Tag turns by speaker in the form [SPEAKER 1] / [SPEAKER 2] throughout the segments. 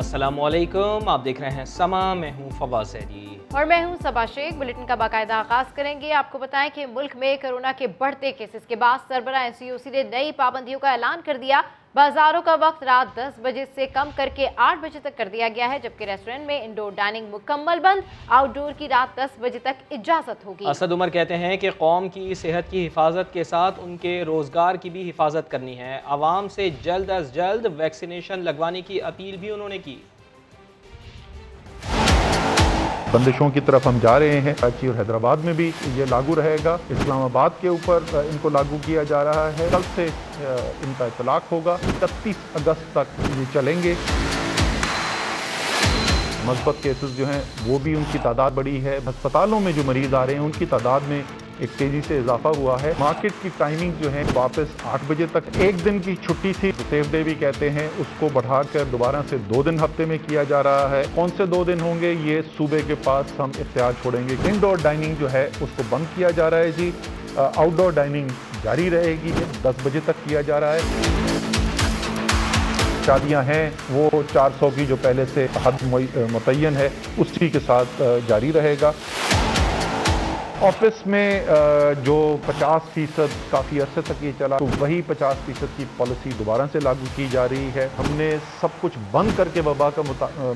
[SPEAKER 1] अस्सलामुअलैकुम, आप देख रहे हैं समा। मैं हूं फवाद सैदी
[SPEAKER 2] और मैं हूं सबा शेख। बुलेटिन का बाकायदा आगाज करेंगे। आपको बताएं कि मुल्क में कोरोना के बढ़ते केसेस के बाद सरबराह एनसीओसी ने नई पाबंदियों का ऐलान कर दिया। बाजारों का वक्त रात 10 बजे से कम करके 8 बजे तक कर दिया गया है, जबकि रेस्टोरेंट में इंडोर डाइनिंग मुकम्मल बंद। आउटडोर की रात 10 बजे तक इजाजत होगी।
[SPEAKER 1] असद उमर कहते हैं कि कौम की सेहत की हिफाजत के साथ उनके रोजगार की भी हिफाजत करनी है। आवाम से जल्द अज जल्द वैक्सीनेशन लगवाने की अपील भी उन्होंने की।
[SPEAKER 3] बंदिशों की तरफ हम जा रहे हैं। कराची और हैदराबाद में भी ये लागू रहेगा। इस्लामाबाद के ऊपर इनको लागू किया जा रहा है। कल से इनका इतलाक होगा। 31 अगस्त तक ये चलेंगे। मस्बत केसेस जो हैं वो भी उनकी तादाद बढ़ी है। अस्पतालों में जो मरीज आ रहे हैं उनकी तादाद में एक तेजी से इजाफा हुआ है। मार्केट की टाइमिंग जो है वापस 8 बजे तक। एक दिन की छुट्टी थी, सेफ डे भी कहते हैं, उसको बढ़ाकर दोबारा से 2 दिन हफ्ते में किया जा रहा है। कौन से 2 दिन होंगे ये सूबे के पास हम इख्तियार छोड़ेंगे। इंडोर डाइनिंग जो है उसको बंद किया जा रहा है जी। आउटडोर डाइनिंग जारी रहेगी। 10 बजे तक किया जा रहा है। शादियां हैं वो 400 की जो पहले से हद मुतय्यन है उसी के साथ जारी रहेगा। ऑफिस में जो 50% काफ़ी अरसे तक ये चला, तो वही 50% की पॉलिसी दोबारा से लागू की जा रही है। हमने सब कुछ बंद करके वबा का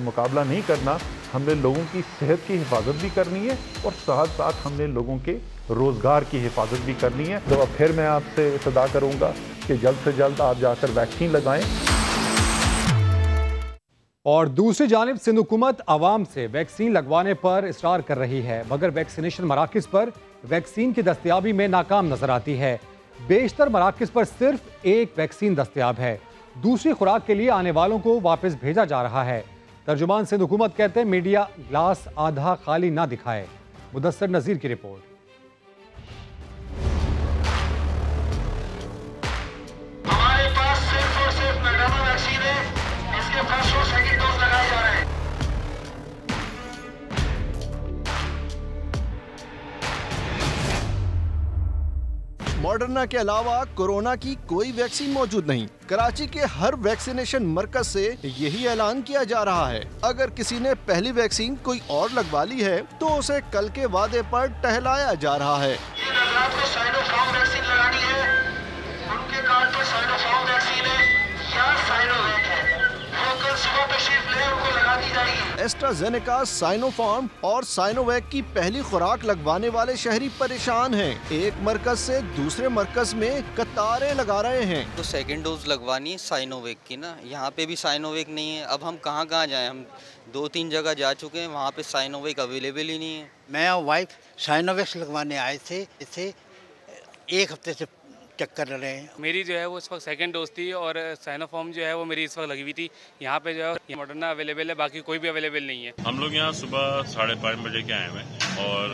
[SPEAKER 3] मुकाबला नहीं करना, हमने लोगों की सेहत की हिफाजत भी करनी है और साथ साथ हमने लोगों के रोज़गार की हिफाजत भी करनी है। तो अब फिर मैं आपसे सदा करूँगा कि जल्द से जल्द आप जाकर वैक्सीन लगाएं।
[SPEAKER 4] और दूसरी जानिब सिंध हुकूमत आवाम से वैक्सीन लगवाने पर इसरार कर रही है, मगर वैक्सीनेशन मराकज़ पर वैक्सीन की दस्तयाबी में नाकाम नजर आती है। बेशतर मराकज़ पर सिर्फ एक वैक्सीन दस्तयाब है। दूसरी खुराक के लिए आने वालों को वापस भेजा जा रहा है। तर्जुमान सिंध हुकूमत कहते हैं मीडिया ग्लास आधा खाली ना दिखाए। मुदस्सर नज़ीर की रिपोर्ट।
[SPEAKER 5] मॉडर्ना के अलावा कोरोना की कोई वैक्सीन मौजूद नहीं। कराची के हर वैक्सीनेशन मरकज से यही ऐलान किया जा रहा है। अगर किसी ने पहली वैक्सीन कोई और लगवा ली है तो उसे कल के वादे पर टहलाया जा रहा है। वैक्सीन लगानी है, उनके कार्ड पर साइनोफार्म वैक्सीन है या साइनोवैक है, वो कल सुबह तशरीफ ले उनको लगा दी जाएगी। एस्ट्राजेनेका, साइनोफार्म और साइनोवैक की पहली खुराक लगवाने वाले शहरी परेशान हैं। एक मरकज से दूसरे मरकज में कतारें लगा रहे हैं।
[SPEAKER 6] तो सेकंड डोज लगवानी है साइनोवैक की ना, यहाँ पे भी साइनोवैक नहीं है। अब हम कहाँ जाएं? हम 2-3 जगह जा चुके हैं, वहाँ पे साइनोवैक अवेलेबल ही नहीं है।
[SPEAKER 7] मैं और वाइफ साइनोवैक लगवाने आए थे, इसे 1 हफ्ते से चक्कर रहे हैं।
[SPEAKER 8] मेरी जो है वो इस वक्त सेकंड डोज थी और साइनोफार्म जो है वो मेरी इस वक्त लगी हुई थी। यहाँ पे जो है मॉडर्ना अवेलेबल है, बाकी कोई भी अवेलेबल नहीं है।
[SPEAKER 9] हम लोग यहाँ सुबह 5:30 बजे के आए हुए और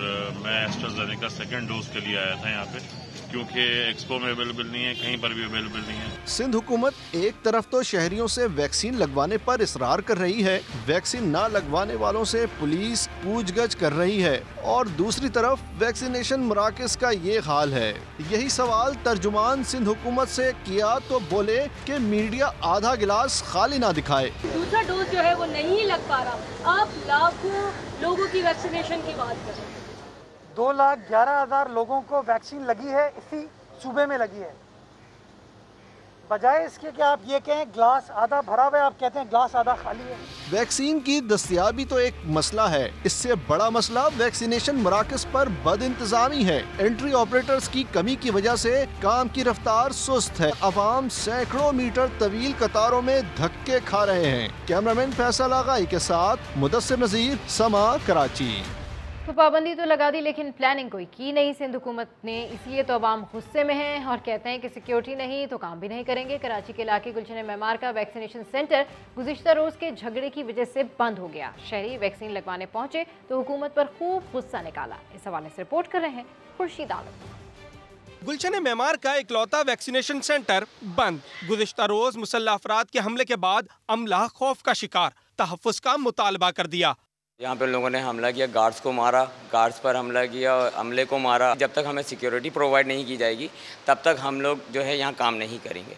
[SPEAKER 9] मैं एस्ट्राजेनेका सेकंड डोज के लिए आया था यहाँ पे, क्योंकि एक्सपो में अवेलेबल नहीं है, कहीं पर भी अवेलेबल नहीं है।
[SPEAKER 5] सिंध हुकूमत एक तरफ तो शहरियों से वैक्सीन लगवाने पर इसरार कर रही है, वैक्सीन ना लगवाने वालों से पुलिस पूछगछ कर रही है, और दूसरी तरफ वैक्सीनेशन मराकज़ का ये हाल है। यही सवाल तर्जुमान सिंध हुकूमत से किया तो बोले कि मीडिया आधा गिलास खाली ना दिखाए।
[SPEAKER 10] दूसरा डोज जो है वो नहीं लग पा रहा। आप लाखों लोगों की वैक्सीनेशन की बात कर रहे हैं।
[SPEAKER 11] 2,11,000 लोगों को वैक्सीन लगी है, इसी सूबे में लगी है। बजाय इसके कि आप ये कहें ग्लास आधा भरा हुआ है, आप कहते हैं ग्लास आधा खाली है।
[SPEAKER 5] वैक्सीन की दस्तयाबी तो एक मसला है, इससे बड़ा मसला वैक्सीनेशन मराकज़ पर बद इंतजामी है। एंट्री ऑपरेटर्स की कमी की वजह से काम की रफ्तार सुस्त है। अवाम सैकड़ों मीटर तवील कतारों में धक्के खा रहे हैं। कैमरामैन फैसल आगाई के साथ मुदस्सिर नज़ीर, समा, कराची।
[SPEAKER 2] तो पाबंदी तो लगा दी लेकिन प्लानिंग कोई की नहीं सिंध हुकूमत ने, इसलिए तो अवाम गुस्से में हैं और कहते हैं कि सिक्योरिटी नहीं तो काम भी नहीं करेंगे। कराची के इलाके गुलशन मेमार का वैक्सीनेशन सेंटर गुज़िश्ता रोज़ के झगड़े की वजह से बंद हो गया। शहरी वैक्सीन लगवाने पहुंचे तो हुकूमत पर खूब गुस्सा निकाला। इस हवाले से रिपोर्ट कर रहे हैं खुर्शीद आलम।
[SPEAKER 12] गुलशन मेमार का इकलौता वैक्सीनेशन सेंटर बंद। गुज़िश्ता रोज मुसल्लह अफराद के हमले के बाद अमला खौफ का शिकार, तहफ़्फ़ुज़ का मुतालबा कर दिया।
[SPEAKER 6] यहाँ पे लोगों ने हमला किया, गार्ड्स को मारा, गार्ड्स पर हमला किया, अमले को मारा। जब तक हमें सिक्योरिटी प्रोवाइड नहीं की जाएगी तब तक हम लोग जो है यहाँ काम नहीं करेंगे।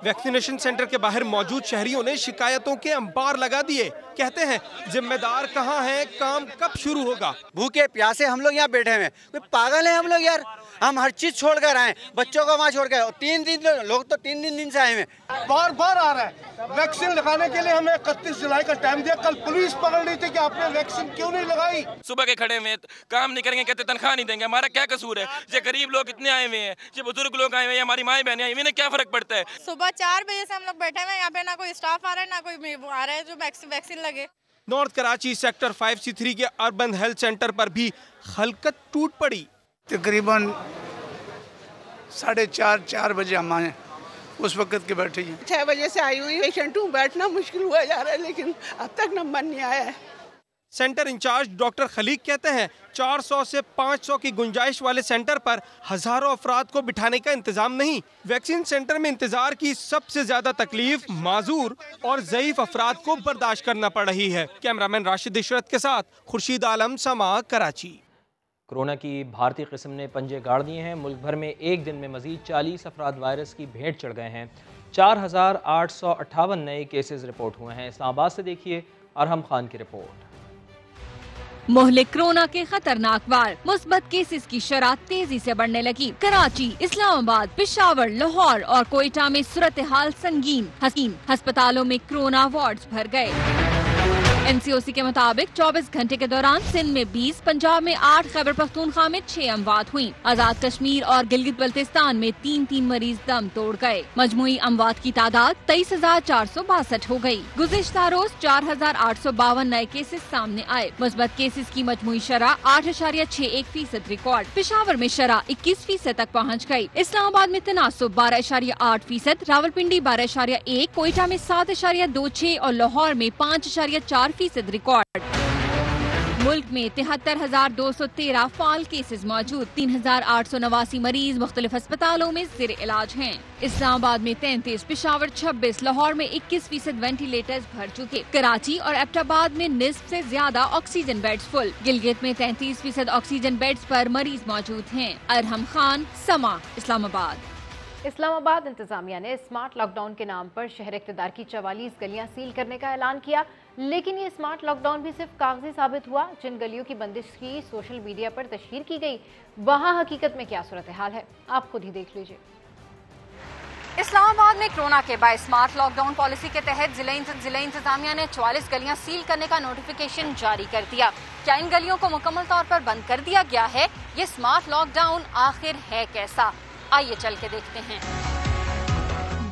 [SPEAKER 12] वैक्सीनेशन सेंटर के बाहर मौजूद शहरियों ने शिकायतों के अंबार लगा दिए। कहते हैं जिम्मेदार कहाँ हैं, काम कब शुरू होगा।
[SPEAKER 13] भूखे प्यासे हम लोग यहाँ बैठे हुए, कोई पागल है हम लोग यार। हम हर चीज छोड़कर आए, बच्चों को वहाँ छोड़ गए। 3 दिन लोग तो 3 दिन से आए हैं।
[SPEAKER 14] बार बार आ रहा है वैक्सीन लगाने के लिए। हमें 31 जुलाई का टाइम दिया, कल पुलिस पकड़ रही थी कि आपने वैक्सीन क्यों नहीं लगाई।
[SPEAKER 15] सुबह के खड़े हुए, काम नहीं करेंगे, कहते तनख्वाह नहीं देंगे। हमारा क्या कसूर है? ये गरीब लोग इतने आए हुए हैं, ये बुजुर्ग लोग आए हुए हैं, हमारी माएं बहनें आई हुई, इन्हें क्या फर्क पड़ता है?
[SPEAKER 16] सुबह 4 बजे से हम लोग बैठे हुए हैं यहाँ पे, ना कोई स्टाफ आ रहा है ना कोई आ रहा है जो वैक्सीन लगे।
[SPEAKER 12] नॉर्थ कराची सेक्टर 5C3 के अर्बन हेल्थ सेंटर पर भी खलकत टूट पड़ी।
[SPEAKER 17] तकरीबन 4:30 बजे हम आए, उस वक्त के बैठे हैं।
[SPEAKER 18] 6 बजे से आई हुई पेशेंट हूँ, बैठना मुश्किल हुआ जा रहा है, लेकिन अब तक नंबर नहीं आया है।
[SPEAKER 12] सेंटर इंचार्ज डॉक्टर खलीक कहते हैं 400 से 500 की गुंजाइश वाले सेंटर पर हजारों अफराद को बिठाने का इंतजाम नहीं। वैक्सीन सेंटर में इंतजार की सबसे ज्यादा तकलीफ माजूर और ज़ईफ अफराद को बर्दाश्त करना पड़ रही है। कैमरामैन राशिद इशरत के साथ खुर्शीद आलम, समा, कराची।
[SPEAKER 1] कोरोना की भारतीय किस्म ने पंजे गाड़ दिए हैं। मुल्क भर में एक दिन में मजीद 40 अफराद वायरस की भेंट चढ़ गए हैं। 4858 नए केसेस रिपोर्ट हुए हैं। इस्लामाबाद से देखिए अरहम खान की रिपोर्ट।
[SPEAKER 19] मोहल्ले कोरोना के खतरनाक वार, मुस्बत केसेस की शरह तेजी से बढ़ने लगी। कराची, इस्लामाबाद, पेशावर, लाहौर और कोयटा में सूरत हाल संगीन। अस्पतालों में कोरोना वार्ड्स भर गए। NCOC के मुताबिक 24 घंटे के दौरान सिंध में 20, पंजाब में 8, खैबर पख्तूनख्वा में 6 अमवात हुई। आजाद कश्मीर और गिलगित बल्तिस्तान में 3 मरीज दम तोड़ गए। मजमूई अमवात की तादाद 23,462 हो गई। गुज़िश्ता रोज 4,852 नए केसेस सामने आए। मुस्बत केसेस की मजमूई शरह 8.61% रिकॉर्ड। पेशावर में शरह 21% तक पहुँच गयी। इस्लामाबाद में तनासुब 12.8%, रावलपिंडी 12.1, कोयटा में 7.26 और लाहौर में 5.4% रिकॉर्ड। मुल्क में 73,213 फाल केसेस मौजूद। 3,889 मरीज मुख्तलिफ अस्पतालों में ज़ेर इलाज हैं। इस्लामाबाद में 33, पेशावर 26, लाहौर में 21% वेंटिलेटर्स भर चुके। कराची और एबटाबाद में निस्फ से ज्यादा ऑक्सीजन बेड्स फुल। गिलगित में 33% ऑक्सीजन बेड्स पर मरीज मौजूद हैं। अरहम खान, समा, इस्लामाबाद।
[SPEAKER 2] इस्लामाबाद इंतजामिया ने स्मार्ट लॉकडाउन के नाम पर शहर इक़्तिदार की 44 गलियां सील करने का ऐलान किया, लेकिन ये स्मार्ट लॉकडाउन भी सिर्फ कागजी साबित हुआ। जिन गलियों की बंदिश की सोशल मीडिया पर तशहीर की गई, वहाँ हकीकत में क्या सूरत हाल है, आप खुद ही देख लीजिए।
[SPEAKER 19] इस्लामाबाद में कोरोना के बाद स्मार्ट लॉकडाउन पॉलिसी के तहत जिला इंतजामिया ने 44 गलियां सील करने का नोटिफिकेशन जारी कर दिया। क्या इन गलियों को मुकम्मल तौर पर बंद कर दिया गया है? ये स्मार्ट लॉकडाउन आखिर है कैसा? आइए चल के देखते हैं।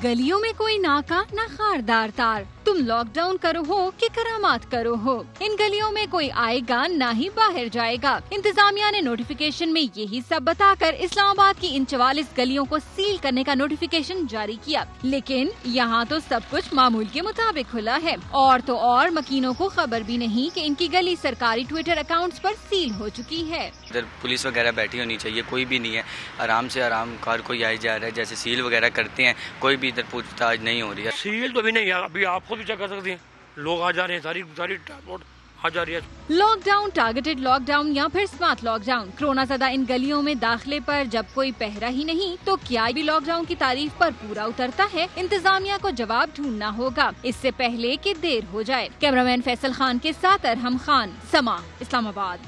[SPEAKER 19] गलियों में कोई नाका ना खारदार तार, तुम लॉकडाउन करो हो कि करामात करो हो, इन गलियों में कोई आएगा ना ही बाहर जाएगा। इंतजामिया ने नोटिफिकेशन में यही सब बताकर इस्लामाबाद की इन 44 गलियों को सील करने का नोटिफिकेशन जारी किया, लेकिन यहाँ तो सब कुछ मामूल के मुताबिक खुला है। और तो और मकीनों को खबर भी नहीं कि इनकी गली सरकारी ट्विटर अकाउंट्स पर सील हो चुकी है।
[SPEAKER 6] इधर पुलिस वगैरह बैठी होनी चाहिए, कोई भी नहीं है, आराम से आराम कार कोई आई जा रहा है। जैसे सील वगैरह करते हैं, कोई भी इधर पूछताछ नहीं हो रही है।
[SPEAKER 20] सील तो अभी नहीं है, अभी आप खुद भी चेक कर सकते हैं, लोग आ जा रहे हैं, सारी ट्रांसपोर्ट आ जा रही है।
[SPEAKER 19] लॉकडाउन, टारगेटेड लॉकडाउन या फिर स्मार्ट लॉकडाउन, कोरोना ज़दा इन गलियों में दाखिले पर जब कोई पहरा ही नहीं तो क्या भी लॉकडाउन की तारीफ पर पूरा उतरता है? इंतजामिया को जवाब ढूंढना होगा इससे पहले कि देर हो जाए। कैमरामैन फैसल खान के साथ अरहम खान, समा, इस्लामाबाद।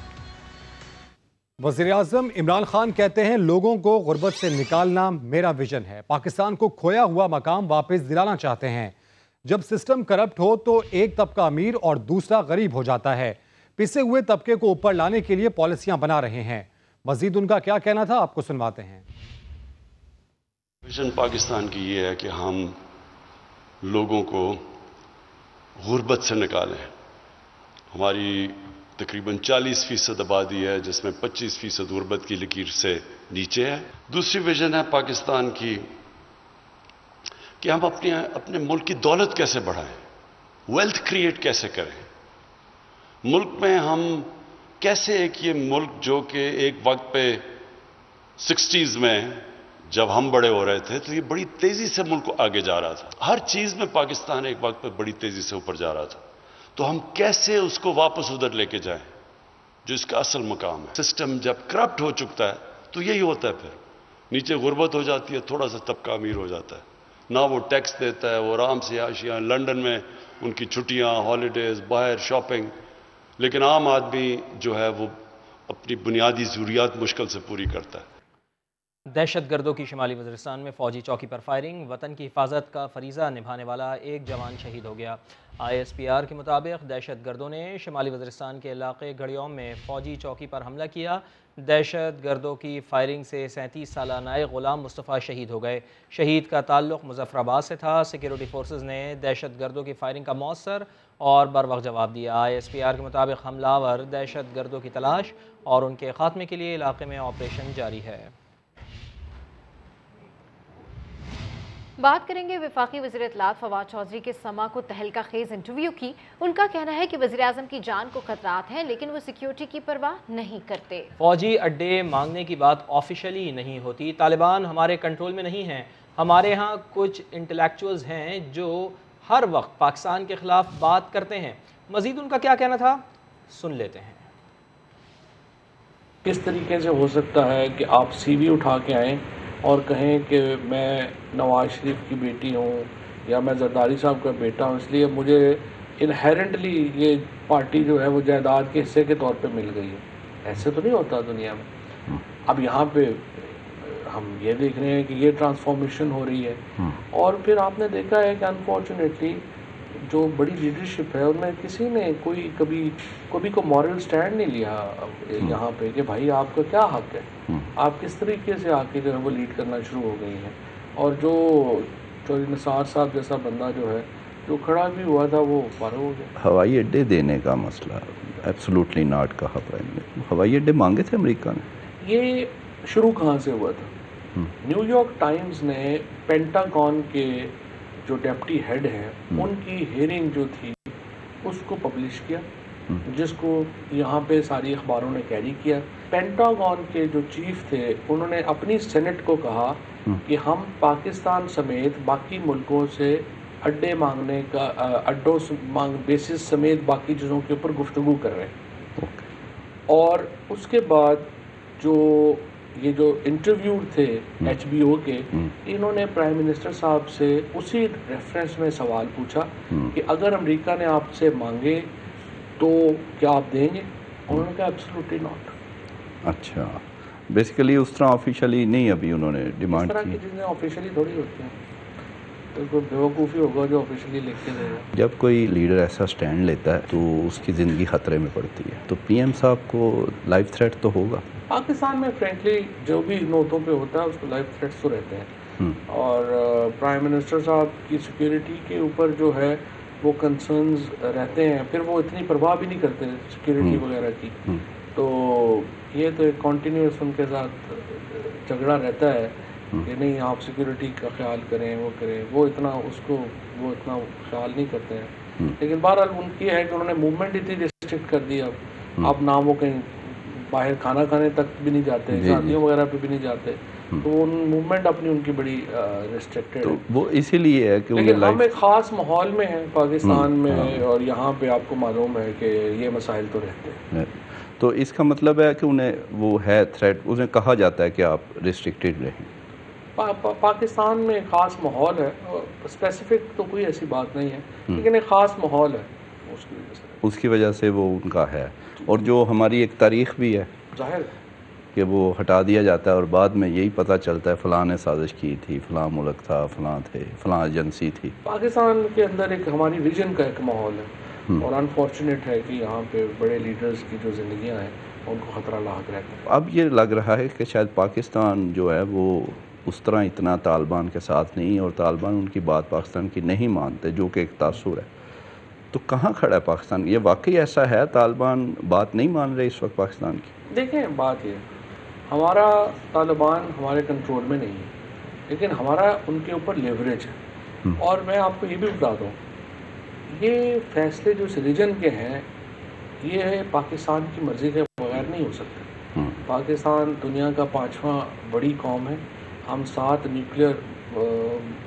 [SPEAKER 4] वज़ीर-ए-आज़म इमरान खान कहते हैं लोगों को गुर्बत से निकालना मेरा विजन है। पाकिस्तान को खोया हुआ मकाम वापस दिलाना चाहते हैं। जब सिस्टम करप्ट हो तो एक तबका अमीर और दूसरा गरीब हो जाता है। पिसे हुए तबके को ऊपर लाने के लिए पॉलिसियां बना रहे हैं। मजीद उनका क्या कहना था आपको सुनवाते हैं।
[SPEAKER 21] विजन पाकिस्तान की ये है कि हम लोगों को गुर्बत से निकालें। हमारी तकरीबन 40% आबादी है जिसमें 25% गुर्बत की लकीर से नीचे है। दूसरी विजन है पाकिस्तान की कि हम अपने मुल्क की दौलत कैसे बढ़ाएं, वेल्थ क्रिएट कैसे करें। मुल्क में हम कैसे ये मुल्क जो कि एक वक्त पे 60s में जब हम बड़े हो रहे थे तो ये बड़ी तेजी से मुल्क आगे जा रहा था, हर चीज में पाकिस्तान एक वक्त पे बड़ी तेजी से ऊपर जा रहा था, तो हम कैसे उसको वापस उधर लेके जाएं जो इसका असल मकाम है। सिस्टम जब करप्ट हो चुकता है तो यही होता है, फिर नीचे गुर्बत हो जाती है, थोड़ा सा तबका अमीर हो जाता है। ना वो टैक्स देता है, वो आराम से आशियाँ, लंदन में उनकी छुट्टियाँ, हॉलीडेज़, बाहर शॉपिंग, लेकिन आम आदमी जो है वो अपनी बुनियादी ज़रूरियात मुश्किल से पूरी करता है।
[SPEAKER 1] दहशत गर्दों की शिमाली वज़ीरिस्तान में फ़ौजी चौकी पर फायरिंग, वतन की हिफाजत का फरीज़ा निभाने वाला एक जवान शहीद हो गया। ISPR के मुताबिक दहशत गर्दों ने शिमाली वज़ीरिस्तान के इलाके गड़ियों में फ़ौजी चौकी पर हमला किया। दहशत गर्दों की फायरिंग से 37 साला नायक ग़ुलाम मुस्तफ़ा शहीद हो गए। शहीद का ताल्लुक़ मुज़फ़्फ़राबाद से था। सिक्योरिटी फोर्सेस ने दहशत गर्दों की फायरिंग का मौसर और बर वक्त जवाब दिया। ISPR के मुताबिक हमलावर दहशत गर्दों की तलाश और उनके खात्मे के लिए इलाके में ऑपरेशन जारी है।
[SPEAKER 2] बात करेंगे वफाकी वज़ीर इत्तलात फवाद चौधरी के समा को तहलका खेज इंटरव्यू की। उनका कहना है कि वज़ीर आज़म की जान को खतरात हैं, लेकिन वो सिक्योरिटी की परवाह नहीं करते। फौजी
[SPEAKER 1] अड्डे मांगने की बात ऑफिशियली नहीं होती। तालिबान हमारे कंट्रोल में नहीं है। हमारे यहाँ कुछ इंटेलेक्चुअल्स हैं जो हर वक्त पाकिस्तान के खिलाफ बात करते हैं। मजीद उनका क्या कहना था, सुन लेते हैं।
[SPEAKER 3] किस तरीके से हो सकता है कि आप CV उठा के आएँ और कहें कि मैं नवाज शरीफ की बेटी हूँ या मैं जरदारी साहब का बेटा हूँ, इसलिए मुझे इनहेरेंटली ये पार्टी जो है वो जायदाद के हिस्से के तौर पे मिल गई है। ऐसे तो नहीं होता दुनिया में। अब यहाँ पे हम ये देख रहे हैं कि ये ट्रांसफॉर्मेशन हो रही है, और फिर आपने देखा है कि अनफॉर्चुनेटली जो बड़ी लीडरशिप है उनमें किसी ने कभी को मॉरल स्टैंड नहीं लिया यहाँ पे कि भाई आपका क्या हक है, आप किस तरीके से आके जो है वो लीड करना शुरू हो गई हैं। और जो चौधरी निसार साहब जैसा बंदा जो है जो खड़ा भी हुआ था वो फारो हो गया।
[SPEAKER 22] हवाई अड्डे देने का मसला एब्सोल्युटली नॉट कहा प्राइम मिनिस्टर। हवाई अड्डे मांगे थे अमेरिका ने।
[SPEAKER 3] ये शुरू कहाँ से हुआ था? न्यूयॉर्क टाइम्स ने पेंटागन के जो डेप्टी हेड हैं उनकी हियरिंग जो थी उसको पब्लिश किया, जिसको यहाँ पे सारी अखबारों ने कैरी किया। पेंटागन के जो चीफ थे उन्होंने अपनी सेनेट को कहा कि हम पाकिस्तान समेत बाकी मुल्कों से अड्डे मांगने का अड्डों मांग बेसिस समेत बाकी चीज़ों के ऊपर गुफ्तगू कर रहे हैं। और उसके बाद ये जो इंटरव्यू थे HBO के, इन्होंने प्राइम मिनिस्टर साहब से उसी रेफरेंस में सवाल पूछा कि अगर अमेरिका ने आपसे मांगे तो क्या आप देंगे? उन्होंने कहा एब्सोल्युटली नॉट।
[SPEAKER 22] अच्छा, बेसिकली उस तरह ऑफिशियली नहीं अभी उन्होंने डिमांड की।
[SPEAKER 3] इस तरह की चीज़ें ऑफिशियली थोड़ी होती हैं, तो कोई बेवकूफ़ी होगा जो ऑफिशियली लिख के देगा।
[SPEAKER 22] जब कोई लीडर ऐसा स्टैंड लेता है तो उसकी ज़िंदगी ख़तरे में पड़ती है, तो PM साहब को लाइफ थ्रेट तो होगा।
[SPEAKER 3] पाकिस्तान में फ्रेंकली जो भी नोटों पे होता है उसको लाइफ थ्रेट्स तो रहते हैं, और प्राइम मिनिस्टर साहब की सिक्योरिटी के ऊपर जो है वो कंसर्न्स रहते हैं। फिर वो इतनी परवाह भी नहीं करते सिक्योरिटी वगैरह की। तो ये तो एक कॉन्टीन्यूस उनके साथ झगड़ा रहता है कि नहीं आप सिक्योरिटी का ख्याल करें, वो करें, वो इतना ख्याल नहीं करते हैं। लेकिन बहरहाल उनकी है कि उन्होंने मूवमेंट इतनी रिस्ट्रिक्ट कर दी, अब ना वो कहीं बाहर खाना खाने तक भी नहीं जाते, शादियों वगैरह पे भी नहीं जाते, तो उन मूवमेंट अपनी उनकी बड़ी रिस्ट्रिक्टेड है।
[SPEAKER 22] वो इसीलिए है कि
[SPEAKER 3] लेकिन हम एक ख़ास माहौल में हैं पाकिस्तान में, और यहाँ पे आपको मालूम है कि ये मसाइल तो रहते हैं।
[SPEAKER 22] तो इसका मतलब है कि उन्हें वो है थ्रेट, उन्हें कहा जाता है कि आप रिस्ट्रिक्टेड रहें।
[SPEAKER 3] पाकिस्तान में एक ख़ास माहौल है, स्पेसिफिक तो कोई ऐसी बात नहीं है, लेकिन एक ख़ास माहौल है,
[SPEAKER 22] उसकी वजह से वो उनका है। और जो हमारी एक तारीख़ भी है
[SPEAKER 3] जाहिर
[SPEAKER 22] कि वो हटा दिया जाता है और बाद में यही पता चलता है फ़लाँ ने साजिश की थी, फ़लाँ मुल्क था, फ़लाँ थे, फ़लाँ एजेंसी थी।
[SPEAKER 3] पाकिस्तान के अंदर एक हमारी विजन का एक माहौल है, और अनफॉर्चुनेट है कि यहाँ पे बड़े लीडर्स की जो ज़िंदगियाँ हैं उनको ख़तरा लाक रहता है।
[SPEAKER 22] अब ये लग रहा है कि शायद पाकिस्तान जो है वो उस तरह इतना तालिबान के साथ नहीं, और तालिबान उनकी बात पाकिस्तान की नहीं मानते, जो कि एक तासुर है। तो कहाँ खड़ा है पाकिस्तान? ये वाकई ऐसा है तालिबान बात नहीं मान रहे इस वक्त पाकिस्तान की?
[SPEAKER 3] देखें, बात ये हमारा तालिबान हमारे कंट्रोल में नहीं है, लेकिन हमारा उनके ऊपर लेवरेज है। और मैं आपको ये भी बता दूँ, ये फैसले जो इस रीजन के हैं ये पाकिस्तान की मर्ज़ी के बगैर नहीं हो सकते। पाकिस्तान दुनिया का 5वां बड़ी कौम है, हम 7 न्यूक्लियर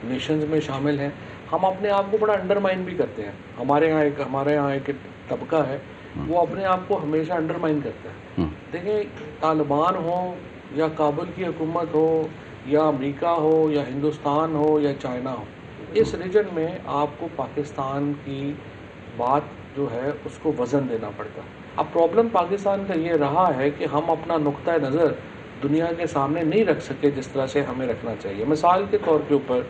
[SPEAKER 3] नेशंस में शामिल हैं। हम अपने आप को बड़ा अंडरमाइन भी करते हैं। हमारे यहाँ एक तबका है वो अपने आप को हमेशा अंडरमाइन करता है। देखिए, तालिबान हो या काबुल की हुकूमत हो या अमेरिका हो या हिंदुस्तान हो या चाइना हो, इस रीजन में आपको पाकिस्तान की बात जो है उसको वज़न देना पड़ता है। अब प्रॉब्लम पाकिस्तान का ये रहा है कि हम अपना नुक्ता नज़र दुनिया के सामने नहीं रख सके जिस तरह से हमें रखना चाहिए। मिसाल के तौर के ऊपर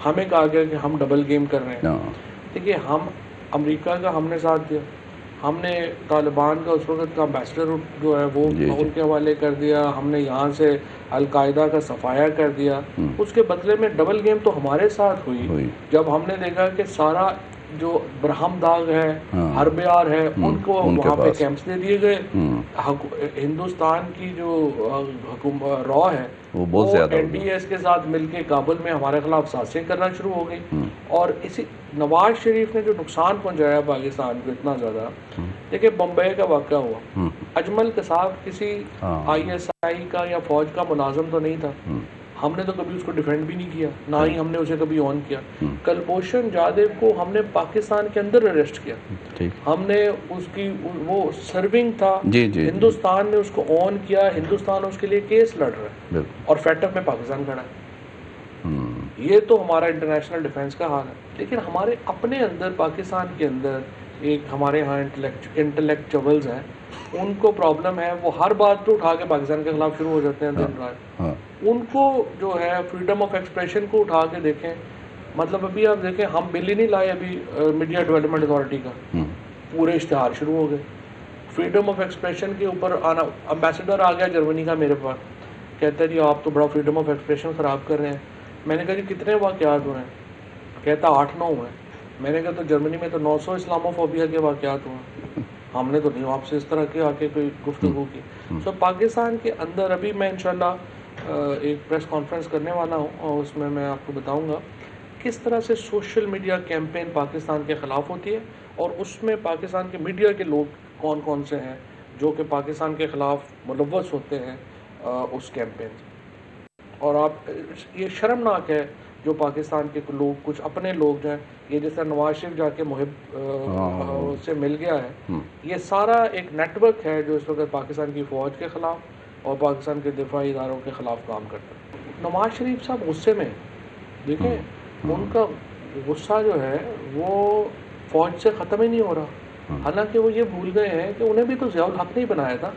[SPEAKER 3] हमें कहा गया कि हम डबल गेम कर रहे हैं। देखिए, हम अमेरिका का हमने साथ दिया, हमने तालिबान का उस वक्त का एम्बेसडर जो है वो उनके हवाले कर दिया, हमने यहाँ से अलकायदा का सफाया कर दिया। उसके बदले में डबल गेम तो हमारे साथ हुई जब हमने देखा कि सारा जो बरहमदाग है, हरबियार है, उनको वहाँ पे कैंप्स दे दिए गए। हिंदुस्तान की जो रॉ है वो NDS के साथ मिलके काबुल में हमारे खिलाफ साजिशें करना शुरू हो गई। और इसी नवाज शरीफ ने जो नुकसान पहुंचाया पाकिस्तान को इतना ज़्यादा, देखिए बम्बई का वाक़या हुआ, अजमल कसाब किसी ISI का या फौज का मुलाजिम तो नहीं था, हमने तो कभी उसको डिफेंड भी नहीं किया, ना ही हमने उसे कभी ऑन किया। कुलभूषण जाधव को हमने पाकिस्तान के अंदर अरेस्ट किया, हमने उसकी वो सर्विंग था, हिंदुस्तान ने उसको ऑन किया, हिंदुस्तान उसके लिए केस लड़ रहा है और फैटअप में पाकिस्तान खड़ा है। ये तो हमारा इंटरनेशनल डिफेंस का हाल है। लेकिन हमारे अपने अंदर पाकिस्तान के अंदर एक हमारे यहाँ इंटेलेक्चुअल्स हैं, उनको प्रॉब्लम है, वो हर बात तो उठा के पाकिस्तान के खिलाफ शुरू हो जाते हैं दिन रात। उनको जो है फ्रीडम ऑफ एक्सप्रेशन को उठा के देखें, मतलब अभी आप देखें हम बिल ही नहीं लाए अभी मीडिया डेवलपमेंट अथॉरिटी का, पूरे इश्तेहार शुरू हो गए फ्रीडम ऑफ एक्सप्रेशन के ऊपर आना। एम्बेसडर आ गया जर्मनी का मेरे पास, कहता है जी आप तो बड़ा फ्रीडम ऑफ एक्सप्रेशन ख़राब कर रहे हैं। मैंने कहा जी कितने वाक़यात हुए हैं? कहता 8-9 हुए। मैंने कहा तो जर्मनी में तो 900 इस्लामोफोबिया के वाक़यात हुए, हमने तो नहीं आपसे इस तरह के आके कोई गुफ्तगू की। तो पाकिस्तान के अंदर अभी मैं इंशाल्लाह एक प्रेस कॉन्फ्रेंस करने वाला हूँ और उसमें मैं आपको बताऊँगा किस तरह से सोशल मीडिया कैंपेन पाकिस्तान के ख़िलाफ़ होती है और उसमें पाकिस्तान के मीडिया के लोग कौन कौन से हैं जो कि पाकिस्तान के ख़िलाफ़ मुलव्वस होते हैं उस कैंपेन से। और आप ये शर्मनाक है जो पाकिस्तान के लोग, कुछ अपने लोग जो हैं, ये जैसा नवाज शरीफ जाके मुहिब से मिल गया है, ये सारा एक नेटवर्क है जो इस वक्त पाकिस्तान की फ़ौज के ख़िलाफ़ और पाकिस्तान के दिफाई इदारों के ख़िलाफ़ काम करता है। नवाज शरीफ साहब गुस्से में, देखें उनका गुस्सा जो है वो फ़ौज से ख़त्म ही नहीं हो रहा। हालांकि वो ये भूल गए हैं कि उन्हें भी तो ज़ियाउल हक नहीं बनाया था,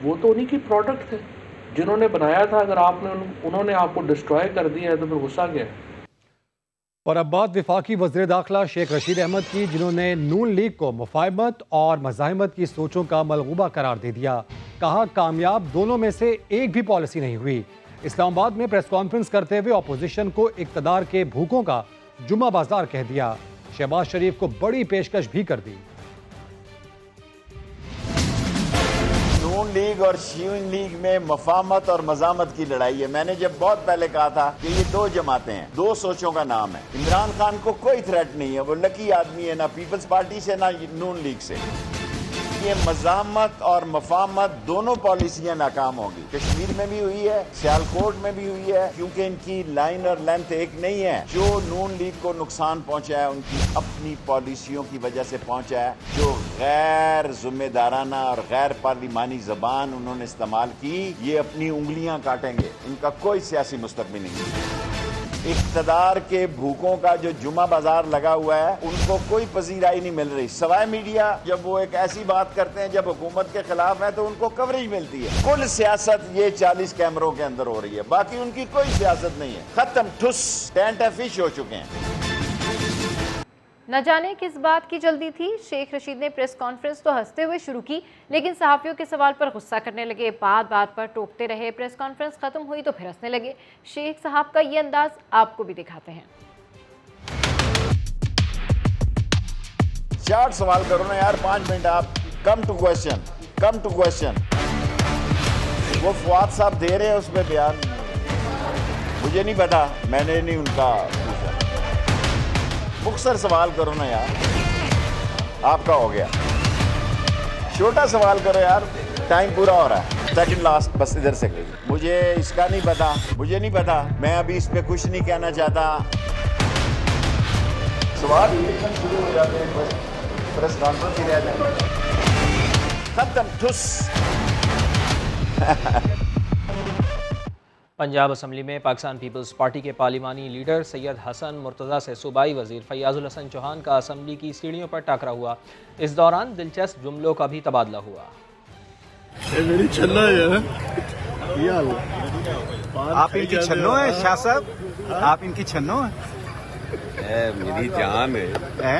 [SPEAKER 3] वो तो उन्हीं की प्रोडक्ट थे जिन्होंने बनाया था। अगर आपने उन्होंने आपको डिस्ट्रॉय कर दिया है तो फिर गुस्सा क्या है।
[SPEAKER 4] और अब बात वफाकी वज़ीर दाखिला शेख रशीद अहमद की, जिन्होंने नून लीग को मुफाहमत और मज़ाहमत की सोचों का मलगूबा करार दे दिया। कहा कामयाब दोनों में से एक भी पॉलिसी नहीं हुई। इस्लामाबाद में प्रेस कॉन्फ्रेंस करते हुए अपोजिशन को इक़्तिदार के भूखों का जुम्मा बाजार कह दिया। शहबाज शरीफ को बड़ी पेशकश भी कर दी।
[SPEAKER 7] नून लीग और शियून लीग में मफाहमत और मज़ामत की लड़ाई है। मैंने जब बहुत पहले कहा था कि ये दो जमातें हैं, दो सोचों का नाम है। इमरान खान को कोई थ्रेट नहीं है, वो लकी आदमी है, ना पीपल्स पार्टी से ना नून लीग से। ये मज़ामत और मफाहमत दोनों पॉलिसियां नाकाम होगी। कश्मीर में भी हुई है, सियालकोट में भी हुई है, क्योंकि इनकी लाइन और लेंथ एक नहीं है। जो नून लीग को नुकसान पहुंचा है उनकी अपनी पॉलिसियों की वजह से पहुंचा है, जो गैर जिम्मेदाराना और गैर पार्लिमानी जबान उन्होंने इस्तेमाल की, ये अपनी उंगलियां काटेंगे। इनका कोई सियासी मुस्तकबिल नहीं। इक़्तिदार के भूखों का जो जुमा बाजार लगा हुआ है उनको कोई पजीराई नहीं मिल रही, सवाए मीडिया जब वो एक ऐसी बात करते हैं जब हुकूमत के खिलाफ है तो उनको कवरेज मिलती है। कुल सियासत ये 40 कैमरों के अंदर हो रही है, बाकी उनकी कोई सियासत नहीं है। खत्म, ठुस, टेंट फिश हो चुके हैं।
[SPEAKER 2] न जाने किस बात की जल्दी थी। शेख रशीद ने प्रेस कॉन्फ्रेंस तो हंसते हुए शुरू की, लेकिन सहाफ़ियों के सवाल पर गुस्सा करने लगे, बात बात पर टोकते रहे। प्रेस कॉन्फ्रेंस खत्म हुई तो फिर हंसने लगे। शेख साहब का ये अंदाज आपको भी दिखाते हैं।
[SPEAKER 7] चार सवाल करो ना यार, 5 मिनट। आप come to question, come to question. वो फवाद साहब दे रहे हैं उसमें बयान, मुझे नहीं पता, मैंने नहीं उनका पूछा। मुख्तसर सवाल करो ना यार, आपका हो गया। छोटा सवाल करो यार, टाइम पूरा हो रहा है। सेकंड लास्ट, बस इधर से। मुझे इसका नहीं पता, मुझे नहीं पता, मैं अभी इस पे कुछ नहीं कहना चाहता। सवाल शुरू हो जाते हैं, बस प्रेस कॉन्फ्रेंस ही रह जाए। खत्म, ठुस।
[SPEAKER 1] पंजाब असम्बली में पाकिस्तान पीपल्स पार्टी के पार्लिमानी लीडर सैयद हसन मुर्तज़ा से सूबाई वज़ीर फैयाज़ुल हसन चौहान का असम्बली की सीढ़ियों पर टाकरा हुआ। इस दौरान दिलचस्प जुमलों का भी तबादला हुआ।
[SPEAKER 8] मेरी छन्नो है,
[SPEAKER 9] आप इनकी छन्नो है शाह साहब, आप इनकी छन्नो है।
[SPEAKER 8] मेरी जान है,